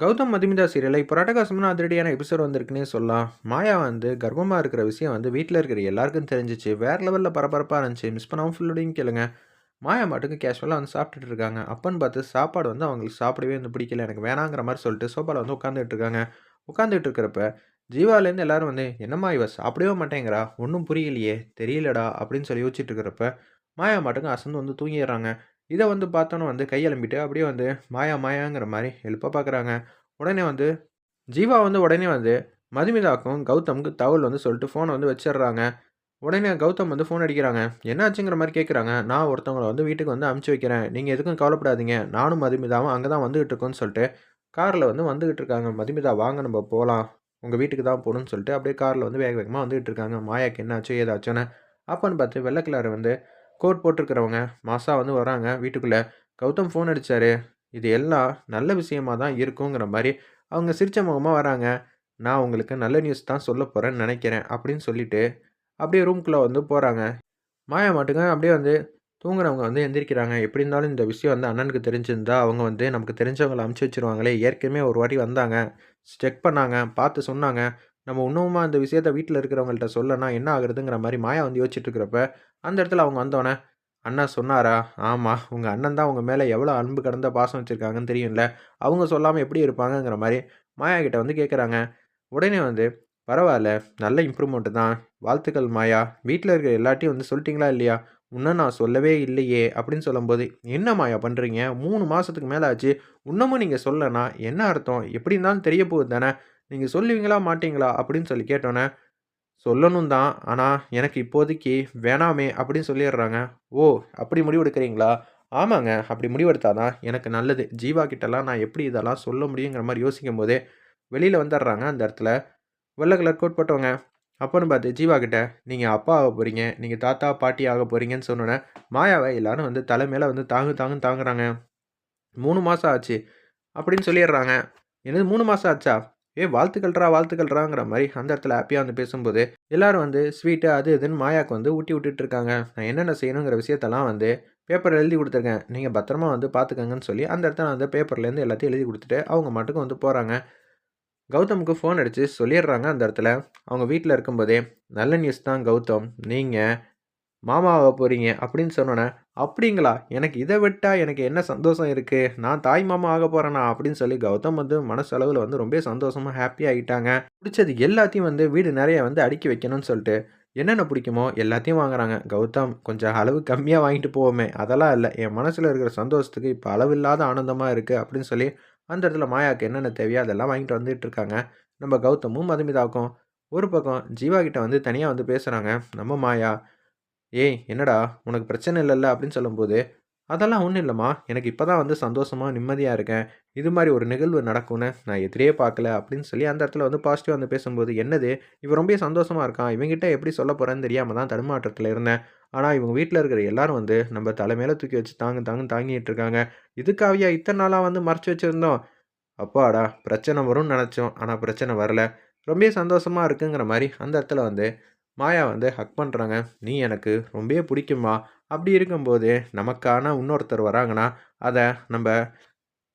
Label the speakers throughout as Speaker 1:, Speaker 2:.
Speaker 1: கௌதம் மதுமிதா சீரியல்ல இப்போ அட்டகாசமான அதிரடியான எபிசோட் வந்திருக்குன்னே சொல்லலாம். மாயா வந்து கர்ப்பமா இருக்கிற விஷயம் வந்து வீட்ல இருக்கிற எல்லாருக்கும் தெரிஞ்சுச்சு. வேற லெவல்ல பரபரப்பா இருந்துச்சு. மிஸ் பண்ணாம ஃபுல்லோடையும் கேளுங்க. மாயா பாட்டுக்கு கேஷுவலா வந்து சாப்பிட்டுட்டு இருக்காங்க. அப்பன்னு பார்த்து சாப்பாடு வந்து அவங்களுக்கு சாப்பிடவே வந்து பிடிக்கல. எனக்கு வேணாங்கிற மாரி சொல்லிட்டு சோஃபால வந்து உட்காந்துட்டு இருக்காங்க. உட்காந்துட்டு இருக்கிறப்ப, ஜீவாலேருந்து எல்லாரும் வந்து, "என்னம்மா இவ சாப்பிடவே மாட்டேங்கிறா? ஒண்ணும் புரியலையே! தெரியலடா" அப்படின்னு சொல்லி யோசிச்சுட்டு இருக்கிறப்ப, மாயா பாட்டுக்கு அசந்து வந்து தூங்கிர்றாங்க. இத வந்து பார்த்தோன்னே வந்து கை அலம்பிட்டு அப்படியே வந்து மாயா மாயாங்கிற மாரி எழுப்ப பார்க்குறாங்க. உடனே வந்து ஜீவா வந்து உடனே வந்து மதுமிதாக்கும், கௌதமுக்கும் தகவல் வந்து சொல்லிட்டு ஃபோன வந்து வச்சுர்றாங்க. உடனே கௌதம் வந்து ஃபோன் அடிக்கிறாங்க. என்னாச்சுங்கிற மாரி கேட்குறாங்க. நான் ஒருத்தவங்கள வந்து வீட்டுக்கு வந்து அனுப்பிச்சு வைக்கிறேன். நீங்க எதுக்கும் கவலைப்படாதீங்க. நானும் மதுமிதாவும் அங்க தான் வந்துகிட்டு இருக்கோம்ன்னு சொல்லிட்டு, கார்ல வந்து வந்துகிட்டு இருக்காங்க. மதுமிதா வாங்க நம்ம போலாம். உங்க வீட்டுக்கு தான் போணும்னு சொல்லிட்டு, அப்படியே கார்ல வந்து வேக வேகமா வந்துகிட்டு இருக்காங்க. மாயாக்கு என்னாச்சோ, ஏதாச்சோன்னு. அப்பன்னு பார்த்து வெள்ள கலர் வந்து கோட் போட்டிருக்கிறவங்க, மாஸா வந்து வராங்க வீட்டுக்குள்ள. கௌதம் ஃபோன் அடிச்சாரு. இது எல்லாம் நல்ல விஷயமா தான் இருக்குங்கிற மாரி, அவங்க சிரிச்ச முகமா வராங்க. நான் உங்களுக்கு நல்ல நியூஸ் தான் சொல்லப் போறேன்னு நெனைக்கிறேன். அப்படின்னு சொல்லிட்டு, அப்படியே ரூம்குள்ள வந்து போறாங்க. மாயா மாட்டுங்க அப்படியே வந்து தூங்குறவங்க வந்து எந்திரிக்கிறாங்க. எப்படி இருந்தாலும் இந்த விஷயம் வந்து அண்ணனுக்கு தெரிஞ்சிருந்தா, அவங்க வந்து நமக்கு தெரிஞ்சவங்கள அனுப்பிச்சு வச்சுருவாங்களே! ஏற்கனவே ஒரு வாட்டி வந்தாங்க. செக் பண்ணாங்க. பார்த்து சொன்னாங்க. நம்ம இன்னமுமா இந்த விஷயத்த வீட்ல இருக்கிறவங்கள்ட்ட சொல்லனா என்ன ஆகுறதுங்கிற மாரி மாயா வந்து யோசிச்சுட்டு இருக்கிறப்ப, அந்த இடத்துல அவங்க வந்தோனே, "அண்ணன் சொன்னாரா? ஆமா. உங்க அண்ணன் தான் உங்க மேல எவ்வளோ அன்பு கடந்த பாசம் வச்சிருக்காங்கன்னு தெரியும்ல. அவங்க சொல்லாம எப்படி இருப்பாங்கங்கிற" மாரி மாயா கிட்ட வந்து கேட்குறாங்க. உடனே வந்து, "பரவால்ல. நல்ல இம்ப்ரூவ்மெண்ட் தான். வாழ்த்துக்கள் மாயா. வீட்ல இருக்கிற எல்லார்ட்டயும் வந்து சொல்லிட்டீங்களா இல்லையா?" "இன்னும் நான் சொல்லவே இல்லையே" அப்படின்னு சொல்லும்போது, "என்ன மாயா பண்றீங்க? 3 மாசத்துக்கு மேல ஆச்சு. இன்னமும் நீங்க சொல்லனா என்ன அர்த்தம்? எப்படி இருந்தாலும் தெரிய போகுது தானே. நீங்க சொல்லுவீங்களா? மாட்டீங்களா?" அப்படின்னு சொல்லி கேட்டோனே, "சொல்லணும் தான். ஆனா எனக்கு இப்போதைக்கு வேணாமே" அப்படின்னு சொல்லிடுறாங்க. "ஓ! அப்படி முடிவெடுக்கிறீங்களா?" "ஆமாங்க. அப்படி முடிவெடுத்தா தான் எனக்கு நல்லது. ஜீவா கிட்டலாம் நான் எப்படி இதெல்லாம் சொல்ல முடியுங்கிற மாரி யோசிக்கும்போதே, வெளியில வந்துடுறாங்க அந்த இடத்துல. வெள்ள கலர் கோட் போட்டவங்க. அப்பன்னு பார்த்து ஜீவா கிட்ட, "நீங்க அப்பா ஆகப் போறீங்க. நீங்க தாத்தா, பாட்டி ஆகப் போறீங்கன்னு" சொன்னோனே, மாயாவ எல்லாரும் வந்து தலை மேல வந்து தாங்கு தாங்குன்னு தாங்குறாங்க. "3 மாசம் ஆச்சு" அப்படின்னு சொல்லிடுறாங்க. "என்னது 3 மாசம் ஆச்சா? ஏய் வாழ்த்துக்கள்றா, வாழ்த்துக்கள்றாங்கிற" மாரி அந்த இடத்துல ஹேப்பியா வந்து பேசும்போது, எல்லாரும் வந்து ஸ்வீட்டு அது இதுன்னு மாயாக்கு வந்து ஊட்டி விட்டுட்டு இருக்காங்க. நான் என்னென்ன செய்யணுங்கிற விஷயத்தெல்லாம் வந்து பேப்பர்ல எழுதி குடுத்துருக்கேன். நீங்க பத்திரமா வந்து பார்த்துக்கங்கன்னு சொல்லி, அந்த இடத்துல வந்து பேப்பர்லேருந்து எல்லாத்தையும் எழுதி குடுத்துட்டு, அவங்க பாட்டுக்கு வந்து போறாங்க. கௌதமுக்கு ஃபோன் அடிச்சு சொல்லிடுறாங்க அந்த இடத்துல. அவங்க வீட்ல இருக்கும்போதே, "நல்ல நியூஸ் தான் கௌதம். நீங்க மாமா ஆகப் போறீங்க" அப்படின்னு சொன்னோனே, "அப்படிங்களா? எனக்கு இத விட்டா எனக்கு என்ன சந்தோஷம் இருக்கு? நான் தாய் மாமா ஆகப் போறேனா?" அப்படின்னு சொல்லி கௌதம் வந்து மனசளவுல வந்து ரொம்ப சந்தோஷமா, ஹேப்பி ஆயிட்டாங்க. புடிச்சது எல்லாத்தையும் வந்து வீடு நெறைய வந்து அடுக்கி வைக்கணும்னு சொல்ட்டு, என்னென்ன புடிக்குமோ எல்லாத்தையும் வாங்குறாங்க. கௌதம் கொஞ்சம் அளவு கம்மியா வாங்கிட்டு போவோமே, அதெல்லாம் இல்ல. என் மனசுல இருக்கிற சந்தோஷத்துக்கு இப்ப அளவில்லாத ஆனந்தமா இருக்கு அப்படின்னு சொல்லி, அந்த இடத்துல மாயாக்கு என்னென்ன தேவையோ அதெல்லாம் வாங்கிட்டு வந்துட்டு இருக்காங்க. நம்ம கௌதமும், மதுமிதாவுக்கும். ஒரு பக்கம் ஜீவா கிட்ட வந்து தனியா வந்து பேசுறாங்க. நம்ம மாயா. "ஏய் என்னடா! உனக்கு பிரச்சனை இல்லல்ல?" அப்படின்னு சொல்லும்போது, "அதெல்லாம் ஒண்ணும் இல்லம்மா. எனக்கு இப்ப தான் வந்து சந்தோஷமா, நிம்மதியா இருக்கேன். இது மாரி ஒரு நிகழ்வு நடக்கும்னு நான் எதிரே பார்க்கல." அப்படின்னு சொல்லி அந்த இடத்துல வந்து பாசிட்டிவா வந்து பேசும்போது, "என்னது? இவன் ரொம்ப சந்தோஷமா இருக்கான். இவன்கிட்ட எப்படி சொல்லப் போறேன்னு தெரியாம தான் தடுமாற்றத்துல இருந்தேன். ஆனா இவங்க வீட்ல இருக்கிற எல்லாரும் வந்து நம்ம தலை மேல தூக்கி வச்சு தாங்கு தாங்குன்னு தாங்கிட்டு இருக்காங்க. இதுக்காகயா இத்தன நாளா வந்து மறைச்சு வச்சிருந்தோம்? அப்பாடா! பிரச்சனை வரும்னு நெனச்சோம். ஆனா பிரச்சனை வரல. ரொம்பவே சந்தோஷமா இருக்குங்கிற" மாரி அந்த இடத்துல வந்து மாயா வந்து ஹக் பண்றாங்க. "நீ எனக்கு ரொம்பவே புடிக்கும்மா. அப்படி இருக்கும்போது நமக்கான இன்னொருத்தர் வராங்கன்னா, அத நம்ப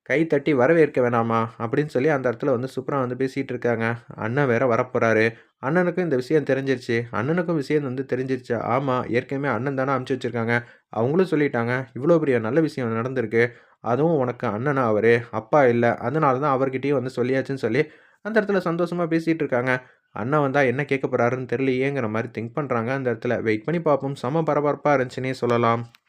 Speaker 1: கை தட்டி வரவேற்க வேணாமா?" அப்படின்னு சொல்லி அந்த இடத்துல வந்து சூப்பரா வந்து பேசிட்டு இருக்காங்க. அண்ணன் வேற வரப்போறாரு. அண்ணனுக்கும் இந்த விஷயம் தெரிஞ்சிருச்சு. அண்ணனுக்கும் விஷயம் வந்து தெரிஞ்சிருச்சு. ஆமா, ஏற்கனவே அண்ணன் தானே அனுப்பிச்சு வச்சிருக்காங்க. அவங்களும் சொல்லிட்டாங்க. இவ்வளோ பெரிய நல்ல விஷயம் நடந்திருக்கு. அதுவும் உனக்கு அண்ணனா அவரு, அப்பா இல்ல. அதனால தான் அவர்கிட்டயும் வந்து சொல்லியாச்சுன்னு சொல்லி, அந்த இடத்துல சந்தோஷமா பேசிட்டு இருக்காங்க. அண்ணன் வந்தா என்ன கேட்க போறாருன்னு தெரியலையேங்கிற மாரி திங்க் பண்றாங்க அந்த இடத்துல. வெயிட் பண்ணி பார்ப்போம். செம பரபரப்பா இருந்துச்சுன்னே சொல்லலாம்.